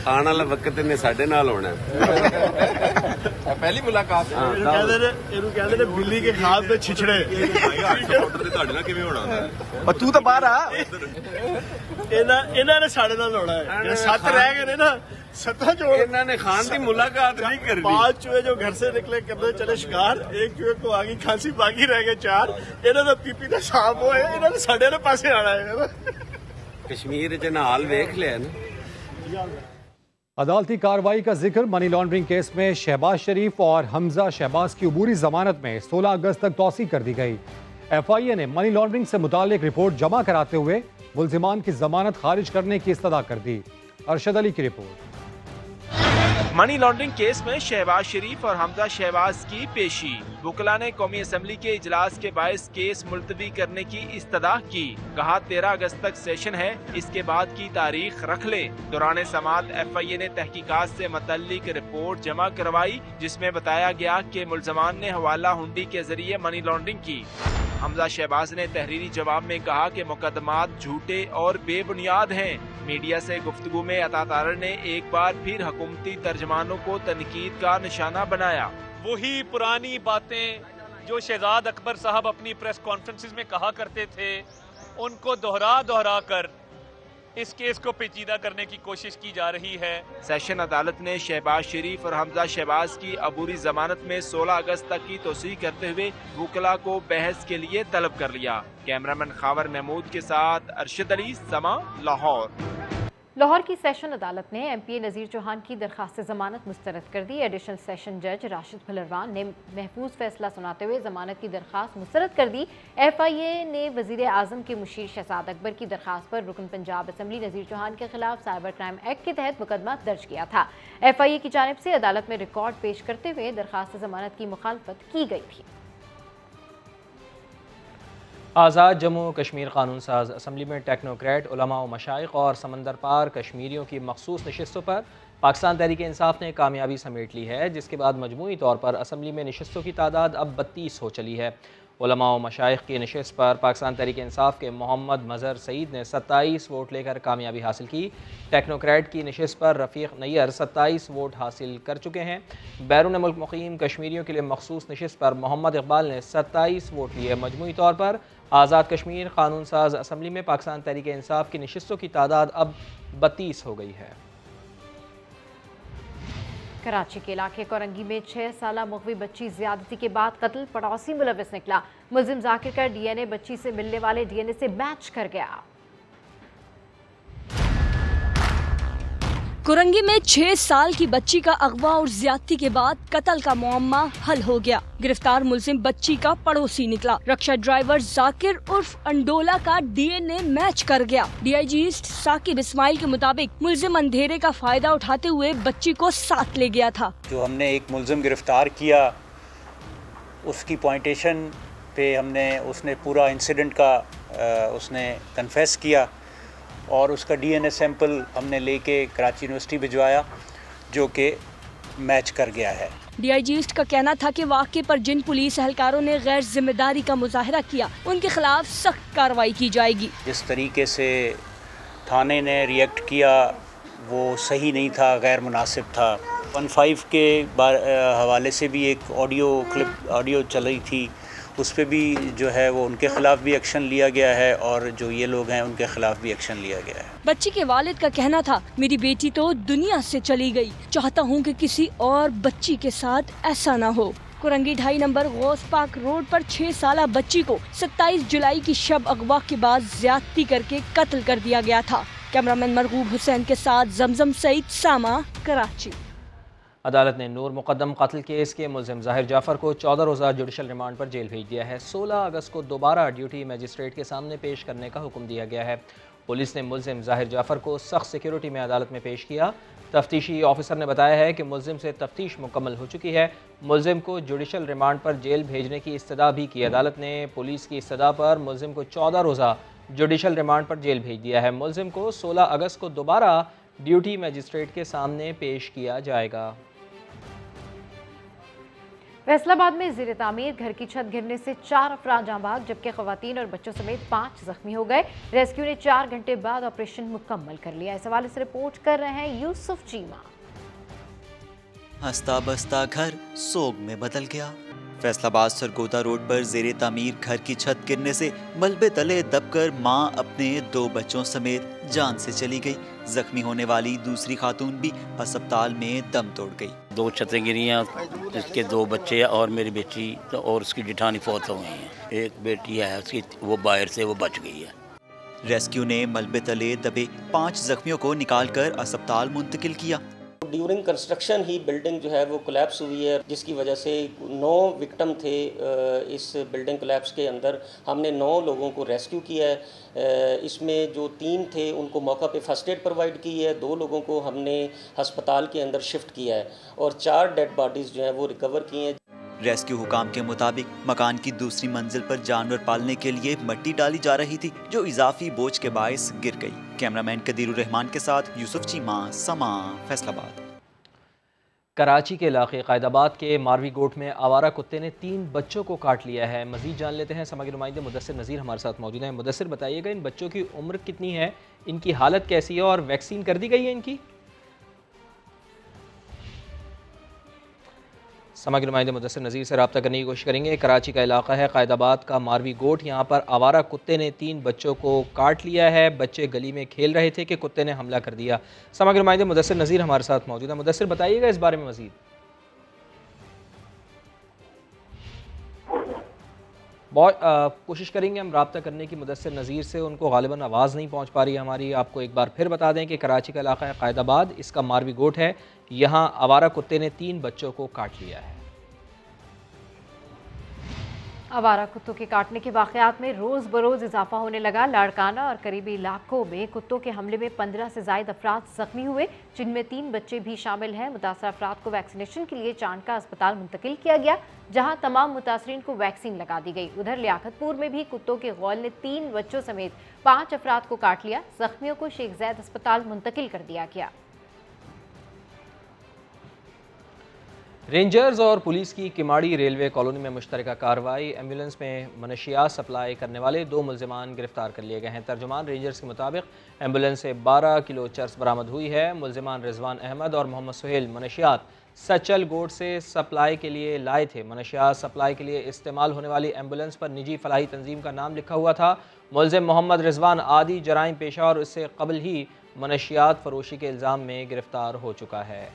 [SPEAKER 8] आने वाला वक्त ने साडे नाल होना
[SPEAKER 9] पहली मुलाकात
[SPEAKER 8] कहते बिल्ली के खाद पे छिछड़े
[SPEAKER 9] और तू तो बाहर आ,
[SPEAKER 8] इन्होंने साडे नाल होना है। 7 रह गए ना, 7 जो इन्होंने खान की मुलाकात नहीं करनी। 5 चूहे जो घर से निकले करने चले शिकार, 1 चूहे को आगे खांसी, बाकी रह गए 4। इन्होंने पीपी का सांप हो, इन्होंने साडे ने पासे आना है। कश्मीर च हाल वेख लिया ना।
[SPEAKER 4] अदालती कार्रवाई का जिक्र। मनी लॉन्ड्रिंग केस में शहबाज शरीफ और हमजा शहबाज की अबूरी जमानत में 16 अगस्त तक तौसी कर दी गई। FIA ने मनी लॉन्ड्रिंग से मुतालिक रिपोर्ट जमा कराते हुए मुल्जिमान की जमानत खारिज करने की इस्तदा कर दी। अरशद अली की रिपोर्ट।
[SPEAKER 23] मनी लॉन्ड्रिंग केस में शहबाज शरीफ और हमजा शहबाज की पेशी। वकला ने कौमी असम्बली के इजलास के बायस केस मुलतवी करने की इस्तदा की। कहा 13 अगस्त तक सेशन है, इसके बाद की तारीख रख ले। दौरान समात FIA ने तहकीकात से मुतल्लिक रिपोर्ट जमा करवाई, जिसमें बताया गया कि मुल्जमान ने हवाला हुंडी के जरिए मनी लॉन्ड्रिंग की। हमजा शहबाज ने तहरीरी जवाब में कहा कि मुकदमात झूठे और बेबुनियाद हैं। मीडिया से गुफ्तगू में अता तारर ने एक बार फिर हुकूमती तर्जमानों को तनकीद का निशाना बनाया।
[SPEAKER 24] वही पुरानी बातें जो शहजाद अकबर साहब अपनी प्रेस कॉन्फ्रेंसेस में कहा करते थे, उनको दोहरा कर इस केस को पेचीदा करने की कोशिश की जा रही है।
[SPEAKER 23] सेशन अदालत ने शहबाज शरीफ और हमजा शहबाज की अबूरी जमानत में 16 अगस्त तक की तोसी करते हुए वकला को बहस के लिए तलब कर लिया। कैमरामैन खावर महमूद के साथ अरशद अली, समा, लाहौर।
[SPEAKER 2] लाहौर की सेशन अदालत ने MPA नज़ीर चौहान की दरख्वास्त जमानत मुस्तरद कर दी। एडिशनल सेशन जज राशिद भलरवान ने महफूज फैसला सुनाते हुए जमानत की दरख्वास्त मुस्तरद कर दी। FIA ने वज़ीर आज़म के मुशीर शहजाद अकबर की दरख्वास्त पर रुकन पंजाब असम्बली नज़ीर चौहान के खिलाफ साइबर क्राइम एक्ट के तहत मुकदमा दर्ज किया था। FIA की जानिब से अदालत में रिकॉर्ड पेश करते हुए दरख्वास्त जमानत की मुखालफत की गई थी।
[SPEAKER 1] आज़ाद जम्मू कश्मीर कानून साज असम्बली में टेक्नोक्रेट, उलमा व मशाइख और समंदर पार कश्मीरियों की मखसूस नशिस्तों पर पाकिस्तान तहरीक इंसाफ ने कामयाबी समेट ली है, जिसके बाद मजमूई तौर पर असम्बली में नशिस्तों की तादाद अब 32 हो चली है। उलमा व मशाइख की नशिस्त पर पाकिस्तान तहरीक इंसाफ के मोहम्मद मजहर सईद ने 27 वोट लेकर कामयाबी हासिल की। टेक्नोक्रेट की नशिस्त पर रफ़ीक नैयर 27 वोट हासिल कर चुके हैं। बैरून मुल्क मुक़ीम कश्मीरियों के लिए मखसूस नशिस्त पर मोहम्मद इकबाल ने 27 वोट लिए। मजमूई तौर पर आज़ाद कश्मीर कानून साज असम्बली में पाकिस्तान तहरीक इंसाफ की नशिस्तों की तादाद अब 32 हो गई है।
[SPEAKER 2] कराची के इलाके कोरंगी में 6 साला मगवी बच्ची ज्यादती के बाद कत्ल, पड़ोसी मुलविस निकला। मुलजिम जाकिर का DNA बच्ची से मिलने वाले DNA से मैच कर गया।
[SPEAKER 19] कोरंगी में 6 साल की बच्ची का अगवा और ज्यादती के बाद कत्ल का मुअम्मा हल हो गया। गिरफ्तार मुलजिम बच्ची का पड़ोसी निकला। रक्षा ड्राइवर जाकिर उर्फ अंडोला का DNA मैच कर गया। DIG ईस्ट साकिब इस्माइल के मुताबिक मुलजिम अंधेरे का फायदा उठाते हुए बच्ची को साथ ले गया था।
[SPEAKER 25] जो हमने एक मुलजिम गिरफ्तार किया, उसकी पॉइंटेशन पे उसने पूरा इंसिडेंट का उसने कन्फेस किया और उसका DNA सैंपल हमने लेके कराची यूनिवर्सिटी भिजवाया, जो कि मैच कर गया है।
[SPEAKER 19] DIG ईस्ट का कहना था कि वाक़े पर जिन पुलिस एहलकारों ने गैर जिम्मेदारी का मुजाहरा किया, उनके खिलाफ सख्त कार्रवाई की जाएगी।
[SPEAKER 25] जिस तरीके से थाने ने रिएक्ट किया वो सही नहीं था, गैर मुनासिब था। 15 के हवाले से भी एक ऑडियो चल रही थी, उस पर भी जो है वो उनके खिलाफ भी एक्शन लिया गया है और जो ये लोग हैं उनके खिलाफ भी एक्शन लिया गया है।
[SPEAKER 19] बच्ची के वालिद का कहना था, मेरी बेटी तो दुनिया से चली गई, चाहता हूँ कि किसी और बच्ची के साथ ऐसा ना हो। Korangi 2.5 number Ghaus Park Road पर 6 साला बच्ची को 27 जुलाई की शब अगवा के बाद ज्यादती करके कत्ल कर दिया गया था। कैमरामैन मरगूब हुसैन के साथ जमजम सईद, सामा, कराची।
[SPEAKER 1] अदालत ने नूर मुकदम कत्ल केस के मुलजिम जाहिर जाफर को 14 रोज़ा जुडिशल रिमांड पर जेल भेज दिया है। 16 अगस्त को दोबारा ड्यूटी मजिस्ट्रेट के सामने पेश करने का हुक्म दिया गया है। पुलिस ने मुलजिम जाहिर जाफर को सख्त सिक्योरिटी में अदालत में पेश किया। तफ्तीशी ऑफिसर ने बताया है कि मुलजिम से तफ्तीश मुकम्मल हो चुकी है। मुलजिम को जुडिशल रिमांड पर जेल भेजने की इस्तदा भी की। अदालत ने पुलिस की इस्तदा पर मुलजिम को 14 रोज़ा जुडिशल रिमांड पर जेल भेज दिया है। मुलजिम को 16 अगस्त को दोबारा ड्यूटी मजिस्ट्रेट के सामने पेश किया जाएगा।
[SPEAKER 2] फैसलाबाद में ज़ेर तामीर घर की छत गिरने से 4 अफराद जाँ भाग, जबकि खवातीन और बच्चों समेत 5 जख्मी हो गए। रेस्क्यू ने 4 घंटे बाद ऑपरेशन मुकम्मल कर लिया। इस हवाले से रिपोर्ट कर रहे हैं यूसुफ चीमा।
[SPEAKER 5] हंसता बसता घर सोग में बदल गया। फैसलाबाद सरगोदा रोड पर ज़ेरे तामीर घर की छत गिरने से मलबे तले दबकर मां अपने 2 बच्चों समेत जान से चली गई। जख्मी होने वाली दूसरी खातून भी अस्पताल में दम तोड़ गई।
[SPEAKER 10] 2 छतें गिरी हैं, इसके 2 बच्चे और मेरी बेटी और उसकी जिठानी फौत हो गई हैं। एक बेटी है उसकी, वो बाहर से वो बच गई है।
[SPEAKER 5] रेस्क्यू ने मलबे तले दबे 5 जख्मियों को निकालकर अस्पताल मुंतकिल किया।
[SPEAKER 11] ड्यूरिंग कंस्ट्रक्शन ही बिल्डिंग जो है वो कोलैप्स हुई है, जिसकी वजह से 9 विक्टिम थे। इस बिल्डिंग कोलैप्स के अंदर हमने 9 लोगों को रेस्क्यू किया है। इसमें जो 3 थे उनको मौका पे फर्स्ट एड प्रोवाइड की है, 2 लोगों को हमने अस्पताल के अंदर शिफ्ट किया है और 4 डेड बॉडीज़ जो हैं वो रिकवर की हैं।
[SPEAKER 5] रेस्क्यू हुकाम के मुताबिक मकान की दूसरी मंजिल पर जानवर पालने के लिए मिट्टी डाली जा रही थी, जो इजाफी बोझ के बायस गिर गई। कैमरामैन कदीरुर रहमान के साथ यूसुफ चीमा, समा, फैसलाबाद।
[SPEAKER 1] कराची के इलाके कैदाबाद के मारवी गोट में आवारा कुत्ते ने 3 बच्चों को काट लिया है। मजीद जान लेते हैं। समा के नुमाइंदे मुदस्सिर नज़ीर हमारे साथ मौजूद हैं। मुदस्सिर, बताइएगा इन बच्चों की उम्र कितनी है, इनकी हालत कैसी है और वैक्सीन कर दी गई है इनकी? समा के नुमाइंदे मुदस्सिर नज़ीर से रब्ता करने की कोशिश करेंगे। कराची का इलाका है कैदाबाद का मारवी गोट, यहाँ पर आवारा कुत्ते ने 3 बच्चों को काट लिया है। बच्चे गली में खेल रहे थे कि कुत्ते ने हमला कर दिया। समा के नुमाइंदे मुदस्सिर नज़ीर हमारे साथ मौजूद है। मुदस्सिर, बताइएगा इस बारे में मज़ीद। बहुत कोशिश करेंगे हम रब्ता करने की मुदस्सिर नज़ीर से, उनको गालिबन आवाज़ नहीं पहुँच पा रही है हमारी। आपको एक बार फिर बता दें कि कराची का इलाका है कैदाबाद, इसका मारवी गोट है। यहाँ आवारा कुत्ते ने 3 बच्चों को काट लिया है।
[SPEAKER 2] आवारा कुत्तों के काटने के वाक़यात में रोज़ बरोज़ इजाफा होने लगा। लाड़काना और करीबी इलाकों में कुत्तों के हमले में 15 से ज़ायद अफराद जख्मी हुए, जिनमें 3 बच्चे भी शामिल हैं। मुतासर अफराद को वैक्सीनेशन के लिए चांडका अस्पताल मुंतकिल किया गया, जहां तमाम मुतासरीन को वैक्सीन लगा दी गई। उधर लियाकतपुर में भी कुत्तों के गौल ने 3 बच्चों समेत 5 अफराद को काट लिया। जख्मियों को शेख ज़ैद अस्पताल मुंतकिल कर दिया गया।
[SPEAKER 1] रेंजर्स और पुलिस की किमाड़ी रेलवे कॉलोनी में मुश्तरका कार्रवाई। एम्बुलेंस में मनशियात सप्लाई करने वाले 2 मुलजिमान गिरफ्तार कर लिए गए हैं। तर्जुमान रेंजर्स के मुताबिक एम्बुलेंस से 12 किलो चर्स बरामद हुई है। मुलजिमान रिजवान अहमद और मोहम्मद सुहेल मनशियात सचल गोड से सप्लाई के लिए लाए थे। मनशियात सप्लाई के लिए इस्तेमाल होने वाली एम्बुलेंस पर निजी फलाही तंजीम का नाम लिखा हुआ था। मुलजिम मोहम्मद रिजवान आदि जराइम पेशा और इससे कबल ही मनशियात फरोशी के इल्ज़ाम में गिरफ्तार हो चुका है।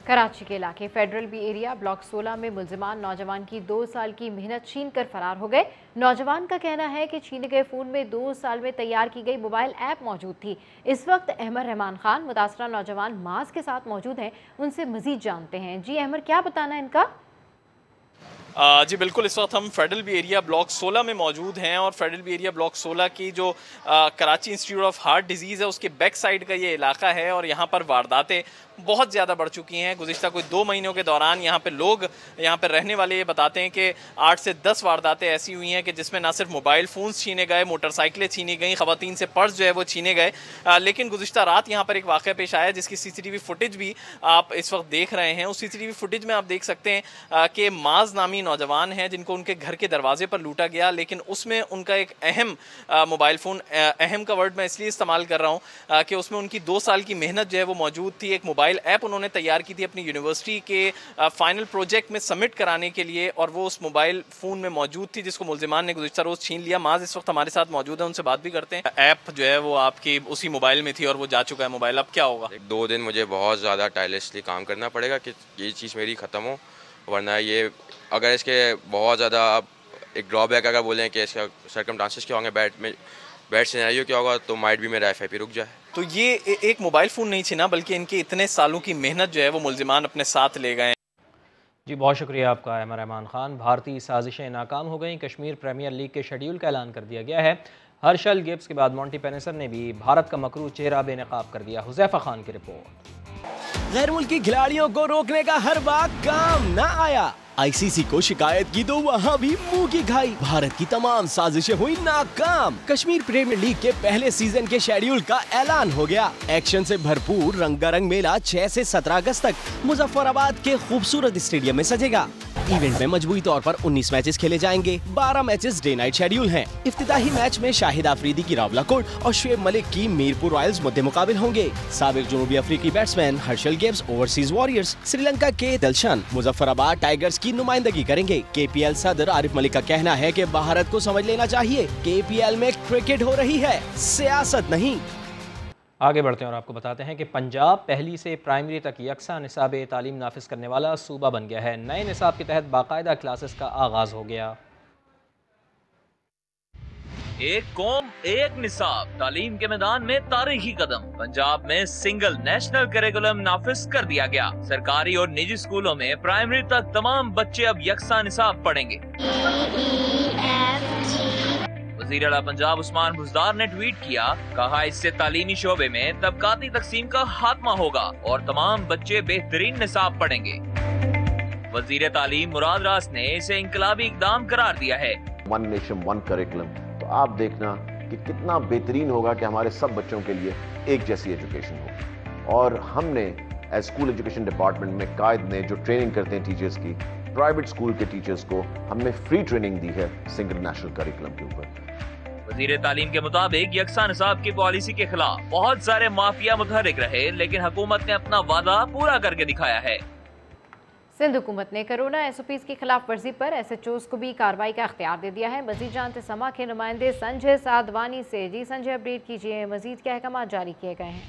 [SPEAKER 2] कराची के इलाके फेडरल बी एरिया ब्लॉक 16 में मुलजिमान नौजवान की 2 साल की मेहनत छीन कर फरार हो गए। नौजवान का कहना है कि छीने गए फ़ोन में 2 साल में तैयार की गई मोबाइल ऐप मौजूद थी। इस वक्त अहमद रहमान खान मुतासरा नौजवान माज के साथ मौजूद हैं, उनसे मजीद जानते हैं। जी अहमद, क्या बताना है इनका?
[SPEAKER 24] जी बिल्कुल, इस वक्त हम फेडरल बी एरिया ब्लॉक 16 में मौजूद हैं और फेडरल बी एरिया ब्लॉक 16 की जो Karachi institute of heart disease है उसके बैक साइड का ये इलाका है और यहाँ पर वारदातें बहुत ज़्यादा बढ़ चुकी हैं। गुज़िश्ता कोई 2 महीनों के दौरान यहाँ पे लोग, यहाँ पर रहने वाले ये बताते हैं कि 8 से 10 वारदातें ऐसी हुई हैं कि जिसमें ना सिर्फ मोबाइल फ़ोन्स छीने गए, मोटरसाइकिलें छीनी गई, ख़वातीन से पर्स जो है वो छीने गए। लेकिन गुज़िश्ता रात यहाँ पर एक वाक़या पेश आया जिसकी CCTV फुटेज भी आप इस वक्त देख रहे हैं। उस CCTV फुटेज में आप देख सकते हैं कि माज नामी नौजवान हैं जिनको उनके घर के दरवाजे पर लूटा गया, लेकिन उसमें उनका एक अहम मोबाइल फ़ोन, अहम का वर्ड मैं इसलिए इस्तेमाल कर रहा हूँ कि उसमें उनकी 2 साल की मेहनत जो है वो मौजूद थी। एक मोबाइल ऐप उन्होंने तैयार की थी अपनी यूनिवर्सिटी के फाइनल प्रोजेक्ट में सबमिट कराने के लिए और वो उस मोबाइल फ़ोन में मौजूद थी जिसको मुलजिमान ने गुज़िश्ता रोज़ छीन लिया। माज इस वक्त हमारे साथ मौजूद है, उनसे बात भी करते हैं। ऐप जो है वो आपकी उसी मोबाइल में थी और वो जा चुका है मोबाइल, अब क्या होगा?
[SPEAKER 13] 2 दिन मुझे बहुत ज़्यादा टायरलेसली काम करना पड़ेगा कि ये चीज़ मेरी ख़त्म हो, वरना ये अगर इसके बहुत ज़्यादा आप एक ड्रॉबैक अगर बोलें कि इसका सर्कमस्टांसेस क्या होंगे, बैड सिनेरियो क्या होगा, तो माइट भी मेरा FIP रुक जाए।
[SPEAKER 24] तो ये एक मोबाइल फ़ोन नहीं छीना बल्कि इनके इतने सालों की मेहनत जो है वो मुलजिमान अपने साथ ले गए।
[SPEAKER 1] जी बहुत शुक्रिया आपका अहमद रहमान खान। भारतीय साजिशें नाकाम हो गईं, कश्मीर प्रीमियर लीग के शेड्यूल का ऐलान कर दिया गया है। हर्षल गिब्स के बाद मॉन्टी पेनिसन ने भी भारत का मकरू चेहरा बेनकाब कर दिया। हुज़ैफा खान की रिपोर्ट।
[SPEAKER 14] गैर मुल्की खिलाड़ियों को रोकने का हर बार काम न आया, आईसीसी को शिकायत की तो वहाँ भी मुंह की खाई। भारत की तमाम साजिशें हुई नाकाम। कश्मीर प्रीमियर लीग के पहले सीजन के शेड्यूल का ऐलान हो गया। एक्शन से भरपूर रंगारंग मेला 6 से 17 अगस्त तक मुजफ्फराबाद के खूबसूरत स्टेडियम में सजेगा। इवेंट में मजबूरी तौर पर 19 मैचेस खेले जाएंगे। 12 मैचेस डे नाइट शेड्यूल हैं। इफ्तिताही मैच में शाहिद आफरीदी की रावलाकोट और शुएब मलिक की मीरपुर रॉयल्स मुद्दे मुकाबिल होंगे। साबिक जनूबी अफ्रीकी batsman Herschelle Gibbs overseas warriors Sri Lanka के दिलशन मुजफ्फराबाद टाइगर्स की नुमाइंदगी करेंगे। केपीएल सदर आरिफ मलिक का कहना है कि भारत को समझ लेना चाहिए, केपीएल में क्रिकेट हो रही है, सियासत नहीं।
[SPEAKER 1] आगे बढ़ते हैं और आपको बताते हैं कि पंजाब पहली से प्राइमरी तक यकसा निसाब तालीम नाफिज करने वाला सूबा बन गया है। नए निसाब के तहत बाकायदा क्लासेस का आगाज हो गया।
[SPEAKER 15] एक कौम एक निसाब, तालीम के मैदान में तारीखी कदम। पंजाब में सिंगल नेशनल करिकुलम नाफिज कर दिया गया। सरकारी और निजी स्कूलों में प्राइमरी तक तमाम बच्चे अब यकसा निसाब पढ़ेंगे। वज़ीर आला पंजाब उस्मान बुज़दार ने ट्वीट किया, कहा इससे तालीमी शोबे में तबकाती तकसीम का खात्मा होगा और तमाम बच्चे बेहतरीन निसाब पढ़ेंगे। वज़ीर तालीम मुराद रास ने इसे इंकलाबी इक़दाम करार दिया है।
[SPEAKER 16] वन नेशन वन करिकुलम, तो आप देखना कि कितना बेहतरीन होगा कि हमारे सब बच्चों के लिए एक जैसी एजुकेशन हो। और हमने एज स्कूल एजुकेशन डिपार्टमेंट में कायद ने जो ट्रेनिंग करते हैं टीचर्स की, प्राइवेट स्कूल के टीचर्स को हमने फ्री ट्रेनिंग दी है सिंगल नेशनल करिकुलम के ऊपर।
[SPEAKER 15] वज़ीर तालीम के मुताबिक यकसा निसाब की पॉलिसी के खिलाफ बहुत सारे माफिया मुतहरिक रहे, लेकिन हुकूमत ने अपना वादा पूरा करके दिखाया है।
[SPEAKER 2] सिंध हुकूमत ने कोरोना SOPs की खिलाफ वर्जी पर SHOs को भी कार्रवाई का अख्तियार दे दिया है। मजीद जानते समा के नुमाइंदे संजय साधवानी से। जी संजय, अपडेट कीजिए, मजीद क्या अहकाम जारी किए गए हैं?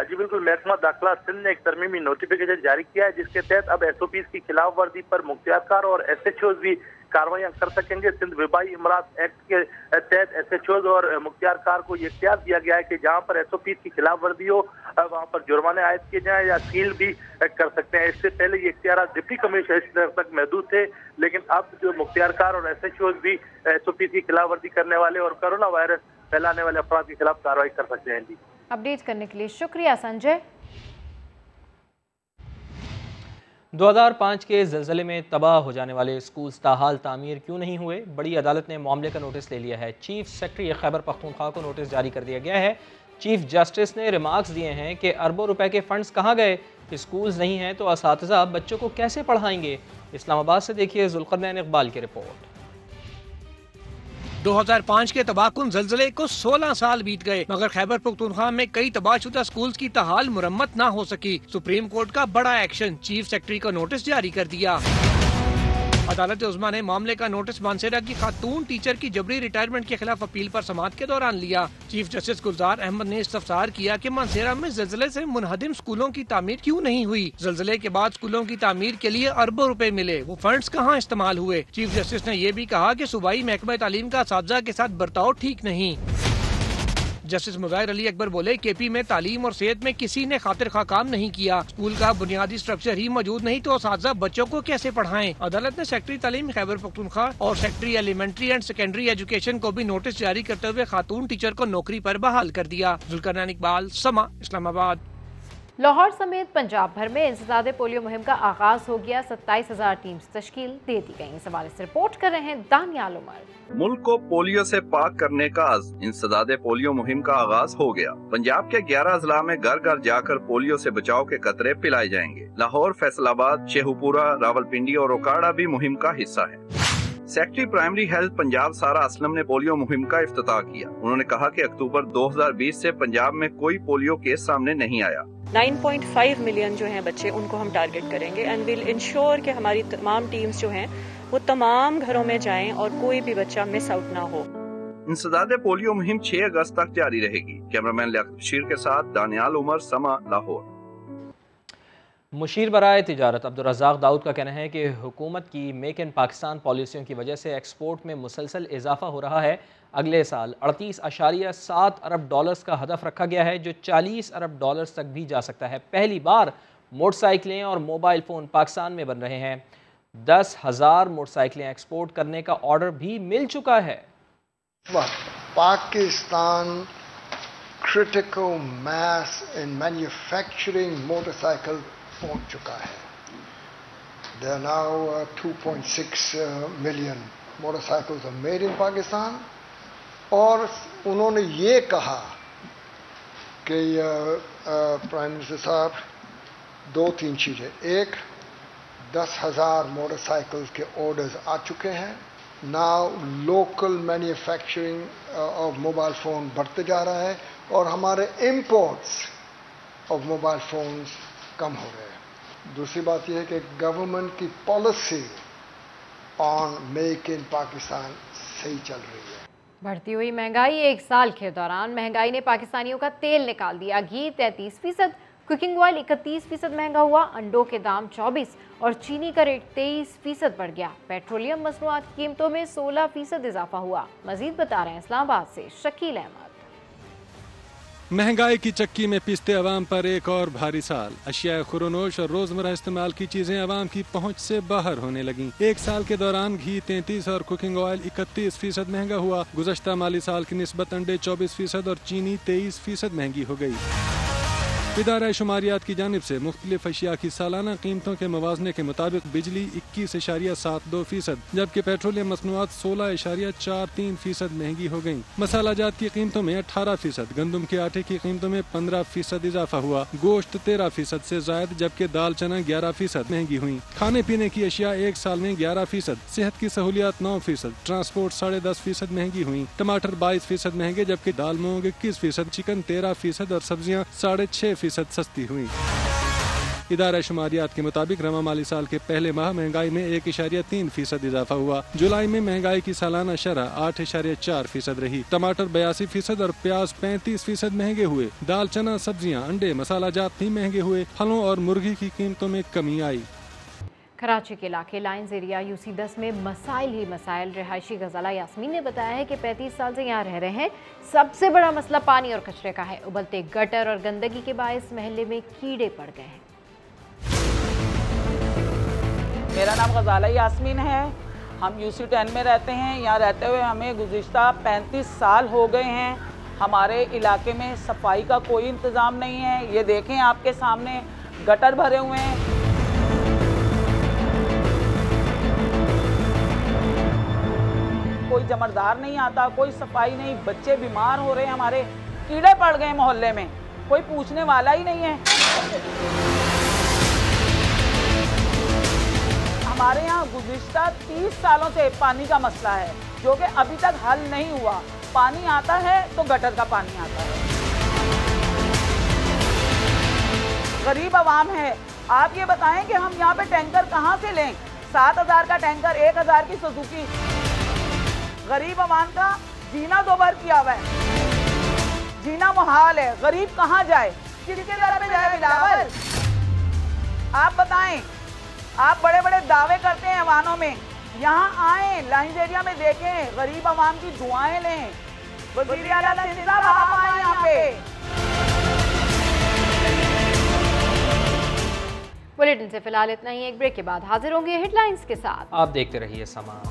[SPEAKER 17] जी बिल्कुल, महकमा दाखिला सिंध ने एक तरमीमी नोटिफिकेशन जारी किया है जिसके तहत अब SOPs की खिलाफ वर्जी पर मुख्तियारकार और SHOs भी कार्रवाइयाँ कर सकेंगे। सिंध वबाई इमरात एक्ट के तहत SHOs और मुख्तियारकार को ये इख्तियार दिया गया है कि जहाँ पर SOPs की खिलाफ वर्जी हो वहाँ पर जुर्माने आयद किए जाएं या सील भी कर सकते हैं। इससे पहले ये इख्तियार डिप्टी कमिश्नर तक महदूद थे, लेकिन अब जो मुख्तियारकार और SHOs भी SOPs की खिलाफ वर्जी करने वाले और कोरोना वायरस फैलाने वाले अफराद के खिलाफ कार्रवाई कर सकते हैं। जी,
[SPEAKER 2] अपडेट करने के लिए शुक्रिया संजय।
[SPEAKER 1] 2005 के ज़लज़ले में तबाह हो जाने वाले स्कूल ताहाल तामीर क्यों नहीं हुए? बड़ी अदालत ने मामले का नोटिस ले लिया है। चीफ सेक्रेटरी खैबर पख्तूनख्वा को नोटिस जारी कर दिया गया है। चीफ जस्टिस ने रिमार्क्स दिए हैं कि अरबों रुपए के फंड्स कहाँ गए? स्कूल्स नहीं हैं तो असातिज़ा बच्चों को कैसे पढ़ाएंगे? इस्लामाबाद से देखिए जुल्करनैन इकबाल की रिपोर्ट।
[SPEAKER 18] 2005 के तबाहकुन ज़लज़ले को 16 साल बीत गए, मगर खैबर पख्तूनख्वा में कई तबाहशुदा स्कूल्स की तहाल मुरम्मत न हो सकी। सुप्रीम कोर्ट का बड़ा एक्शन, चीफ सेक्रेटरी को नोटिस जारी कर दिया। अदालत उज़्मा ने मामले का नोटिस मानसेरा की खातून टीचर की जबरी रिटायरमेंट के खिलाफ अपील पर समाअत के दौरान लिया। चीफ जस्टिस गुलजार अहमद ने इस्तफसार किया कि मानसेरा में ज़लज़ले से मुनहदिम स्कूलों की तामीर क्यों नहीं हुई? ज़लज़ले के बाद स्कूलों की तामीर के लिए अरबों रुपए मिले, वो फंड्स कहाँ इस्तेमाल हुए? चीफ जस्टिस ने यह भी कहा कि सूबाई महकमा तालीम का असातिज़ा के साथ बर्ताव ठीक नहीं। जस्टिस मुज़ाहिर अली अकबर बोले, केपी में तालीम और सेहत में किसी ने खातिर खा काम नहीं किया। स्कूल का बुनियादी स्ट्रक्चर ही मौजूद नहीं तो असातिज़ा बच्चों को कैसे पढ़ाएं? अदालत ने सेक्रेटरी तालीम खैबर पख्तूनख्वा और secretary elementary and secondary education को भी नोटिस जारी करते हुए खातून टीचर को नौकरी पर बहाल कर दिया। जुल्करनैन इकबाल, समा, इस्लामाबाद।
[SPEAKER 2] लाहौर समेत पंजाब भर में इंसदाद पोलियो मुहिम का आगाज हो गया। 27,000 टीम्स तश्कील दे दी गई। इस हवाले से रिपोर्ट कर रहे हैं दानियाल उमर।
[SPEAKER 22] मुल्क को पोलियो से पाक करने का इंसदाद पोलियो मुहिम का आगाज हो गया। पंजाब के 11 अजला में घर घर जाकर पोलियो से बचाव के कतरे पिलाए जाएंगे। लाहौर, फैसलाबाद, शेखुपुरा, रावलपिंडी और ओकाड़ा भी मुहिम का हिस्सा है। सेक्रेटरी प्राइमरी हेल्थ पंजाब सारा असलम ने पोलियो मुहिम का इफ्तिताह किया। उन्होंने कहा कि अक्टूबर 2020 से पंजाब में कोई पोलियो केस सामने नहीं आया।
[SPEAKER 26] 9.5 मिलियन जो हैं बच्चे, उनको हम टारगेट करेंगे एंड विल इंश्योर कि हमारी तमाम टीम्स जो हैं वो तमाम घरों में जाएं और कोई भी बच्चा मिस आउट ना हो।
[SPEAKER 22] इंसदाद पोलियो मुहिम 6 अगस्त तक जारी रहेगी। कैमरामैन लियाकत बशीर के साथ दानियाल उमर, समा, लाहौर।
[SPEAKER 1] मुशीर बराए तिजारत अब्दुल रज़ाक दाऊद का कहना है कि हुकूमत की मेक इन पाकिस्तान पॉलिसियों की वजह से एक्सपोर्ट में मुसलसल इजाफा हो रहा है। अगले साल 38.7 अरब डॉलर्स का हदफ रखा गया है, जो 40 अरब डॉलर्स तक भी जा सकता है। पहली बार मोटरसाइकिलें और मोबाइल फ़ोन पाकिस्तान में बन रहे हैं। 10,000 मोटरसाइकिलें एक्सपोर्ट करने का ऑर्डर भी मिल चुका है।
[SPEAKER 3] Pakistan critical mass in manufacturing motorcycle पहुंच चुका है। There are now 2.6 million motorcycles are made in Pakistan। और उन्होंने ये कहा कि प्राइम मिनिस्टर साहब 2-3 चीज़ें, एक 10,000 मोटरसाइकिल्स के ऑर्डर्स आ चुके हैं। Now local manufacturing of mobile phone बढ़ते जा रहा है और हमारे इंपोर्ट्स ऑफ मोबाइल फ़ोन्स कम हो रहे हैं। दूसरी बात यह है कि गवर्नमेंट की policy on make in Pakistan सही चल रही है।
[SPEAKER 2] बढ़ती हुई महंगाई, एक साल के दौरान महंगाई ने पाकिस्तानियों का तेल निकाल दिया। घी 33%, कुकिंग ऑयल 31% महंगा हुआ, अंडों के दाम 24 और चीनी का रेट 23% बढ़ गया। पेट्रोलियम मसनूआत की कीमतों में 16% इजाफा हुआ। मजीद बता रहे हैं इस्लामाबाद से शकील अहमद।
[SPEAKER 6] महंगाई की चक्की में पिसते अवाम पर एक और भारी साल। अशिया खुरोनोश और रोजमर्रा इस्तेमाल की चीजें अवाम की पहुंच से बाहर होने लगी। एक साल के दौरान घी 33 और कुकिंग ऑयल 31% महंगा हुआ। गुज़श्ता माली साल की निस्बत अंडे 24% और चीनी 23% महंगी हो गई। इदारा शुमारियात की जानिब से मुख्तलिफ अशिया की सालाना कीमतों के मवाजने के मुताबिक बिजली 21.72%, जबकि पेट्रोलियम मसनूआत 16.43% महंगी हो गयी। मसाला जात की कीमतों में 18%, गंदम के आटे की कीमतों में 15% इजाफा हुआ। गोश्त 13% से जायद, जबकि दाल चना 11% महंगी हुई। खाने पीने की अशिया एक साल में 11%, सेहत की सहूलियात 9%, ट्रांसपोर्ट 10.5% महंगी हुई। टमाटर 22% महंगे, जबकि दाल मूंग 21%, चिकन 13% और सब्जियाँ 6.5% सस्ती हुई। इदारा शुमारियात के मुताबिक रवा माली साल के पहले माह महंगाई में 1.3% इजाफा हुआ। जुलाई में महंगाई की सालाना शरह 8.4% रही। टमाटर 82% और प्याज 35% महंगे हुए। दाल चना सब्जियां अंडे मसाला जात भी महंगे हुए। फलों और मुर्गी की कीमतों में कमी आई।
[SPEAKER 2] कराची के इलाके लाइन्स एरिया UC10 में मसाइल ही मसाइल। रिहायशी गजाला यास्मीन ने बताया है कि 35 साल से यहाँ रह रहे हैं। सबसे बड़ा मसला पानी और कचरे का है। उबलते गटर और गंदगी के बायस महल्ले में कीड़े पड़ गए हैं।
[SPEAKER 7] मेरा नाम गजाला यास्मीन है। हम UC10 में रहते हैं। यहाँ रहते हुए हमें गुज़िश्ता 35 साल हो गए हैं। हमारे इलाके में सफाई का कोई इंतज़ाम नहीं है। ये देखें आपके सामने गटर भरे हुए हैं। कोई जमरदार नहीं आता, कोई सफाई नहीं, बच्चे बीमार हो रहे हैं, हमारे कीड़े पड़ गए मोहल्ले में, कोई पूछने वाला ही नहीं है। हमारे यहाँ गुज़िश्ता 30 सालों से पानी का मसला है, जो कि अभी तक हल नहीं हुआ। पानी आता है तो गटर का पानी आता है। गरीब आवाम है। आप ये बताएं कि हम यहाँ पे टैंकर कहाँ से लें? 7,000 का टैंकर, 1,000 की सुजुकी। गरीब आवाम का जीना दोबार किया हुआ है, जीना मुहाल है। गरीब कहाँ जाए, किसके दर पे जाए बिलावल? आप बताएं। आप बड़े बड़े दावे करते हैं अवानों में, यहाँ आए लाइन्स एरिया में देखें, गरीब आवाम की दुआएं लें। वज़ीर आला सिंध साहब आप आए यहाँ पे।
[SPEAKER 2] बुलेटिन से फिलहाल इतना ही। एक ब्रेक के बाद हाजिर होंगे हेडलाइंस के साथ।
[SPEAKER 1] आप देखते रहिए समा।